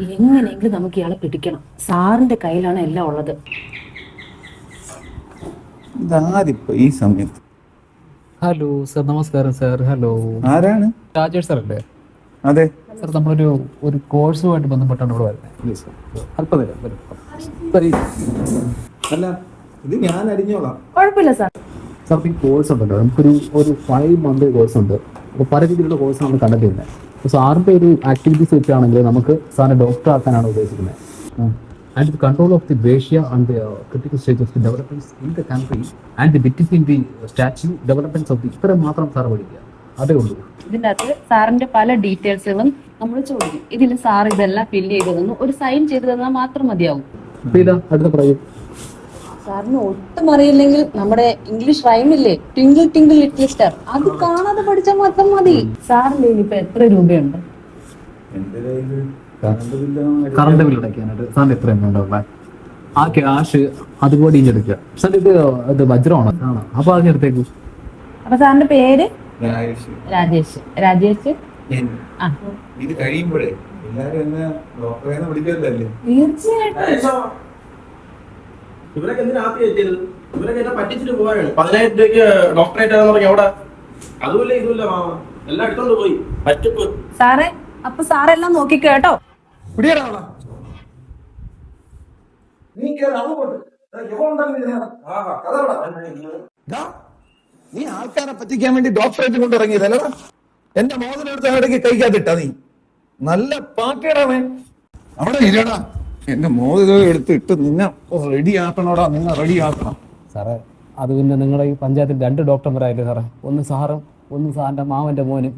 എങ്ങനെയെങ്കിലും നമുക്ക് ഇയാളെ പിടിക്കണം. സാറിന്റെ കയ്യിലാണ് എല്ലാം ഉള്ളത്. ഇതാരിപ്പോ ഈ സമയത്ത്? ഹലോ സർ, നമസ്കാരം സർ. ഹലോ, ആരാണ്? രാജേഷ് സാർ അല്ലേ? അതെ. സർ, നമ്മളൊരു കോഴ്സുമായിട്ട് ബന്ധപ്പെട്ടാണ് ഇവിടെ വരുന്നത്. അല്പം നേരം വരും. അല്ല, ഇത് ഞാൻ അരിഞ്ഞോളാം. കുഴപ്പമില്ല സാർ. സാർ, ഈ കോഴ്സ് ഉണ്ടല്ലോ, നമുക്കൊരു 5 മന്ത് കോഴ്സ് ഉണ്ട്. അപ്പോൾ പല രീതിയിലുള്ള കോഴ്സ് നമ്മൾ കണ്ടക്ട് ചെയ്യുന്നത്. അപ്പോൾ സാറിൻ്റെ ഒരു ആക്ടിവിറ്റീസ് വെച്ചാണെങ്കിൽ നമുക്ക് സാറിനെ ഡോക്ടർ ആക്കാനാണ് ഉദ്ദേശിക്കുന്നത്. And the control of the ബേഷ്യ and the critical stage of the developments in the country and the between the statue developments of the ഇത്രയും മാത്രം സാർ പഠിക്കുക. അതേ ഉള്ളൂ. ഇതിൻ്റെ അകത്ത് സാറിന്റെ പല ഡീറ്റെയിൽസുകളും നമ്മൾ ചോദിക്കും. ഇതിൽ സാർ ഇതെല്ലാം ഫില്ല് ചെയ്ത് തന്നു, ഒരു സൈൻ ചെയ്ത് തന്നാൽ മാത്രം മതിയാവും. ഇതാ അടുത്ത പറയൂ. സാറിന് ഒട്ടും അറിയില്ലെങ്കിൽ നമ്മുടെ ഇംഗ്ലീഷ് റൈമില്ലേ, ട്വിങ്കിൾ ട്വിങ്കിൾ ലിറ്റിൽ സ്റ്റാർ, അത് കാണാതെ പഠിച്ചാൽ മാത്രം മതി. സാറിന്റെ ഇപ്പൊ എത്ര രൂപയുണ്ട്? എന്റെ കയ്യില് കറണ്ട് ബില്ല് അടയ്ക്കാനായിട്ട് സാറിന് എത്ര എമൗണ്ട് ഉള്ള ആ ക്യാഷ് അതുപോലെ ഇഞ്ഞെടുക്കുക. സാറിന് ഇത് വജ്രമാണ് കാണാം. അപ്പൊ അതിനെടുത്തേക്ക്. അപ്പൊ സാറിന്റെ പേര്? രാജേഷ്. രാജേഷ്. രാജേഷ്. ആ, ഇത് കഴിയുമ്പോഴേ എല്ലാരും എന്നെ ഡോക്ടറെ വിളിക്കല്ലേ? തീർച്ചയായിട്ടും. ഇവരൊക്കെ എന്തിനാ ഇവരൊക്കെ എന്നെ പറ്റിച്ചിട്ട് പോവാനാണ്. 10,000 രൂപയ്ക്ക് ഡോക്ടറേറ്റ് പറഞ്ഞ അവിടെ അതുമില്ല ഇതുമില്ല മാമ, എല്ലാം എടുത്തോണ്ട് പോയി പറ്റിപ്പ്. സാറേ, അപ്പൊ സാറെല്ലാം നോക്കി കേട്ടോ. നീ ആൾക്കാരെ പറ്റിക്കാൻ വേണ്ടി ഡോക്ടറേറ്റ് കൊണ്ടിറങ്ങിയതല്ല. എന്റെ മോതിനെടുത്ത് ഇടയ്ക്ക് കഴിക്കാതിട്ടാ നീ. നല്ല പാർട്ടിയാണേ. അവിടെ ഇരടാ, എന്റെ മോതിരം എടുത്തിട്ട് നിന്നെ റെഡി ആക്കണോടാ, നിന്നെ റെഡി ആക്കണം. സാറേ, അത് പിന്നെ നിങ്ങളുടെ ഈ പഞ്ചായത്തിൽ 2 ഡോക്ടർമാരായില്ലേ സാറേ? ഒന്ന് സാറും ഒന്ന് സാറിന്റെ മാമന്റെ മോനും.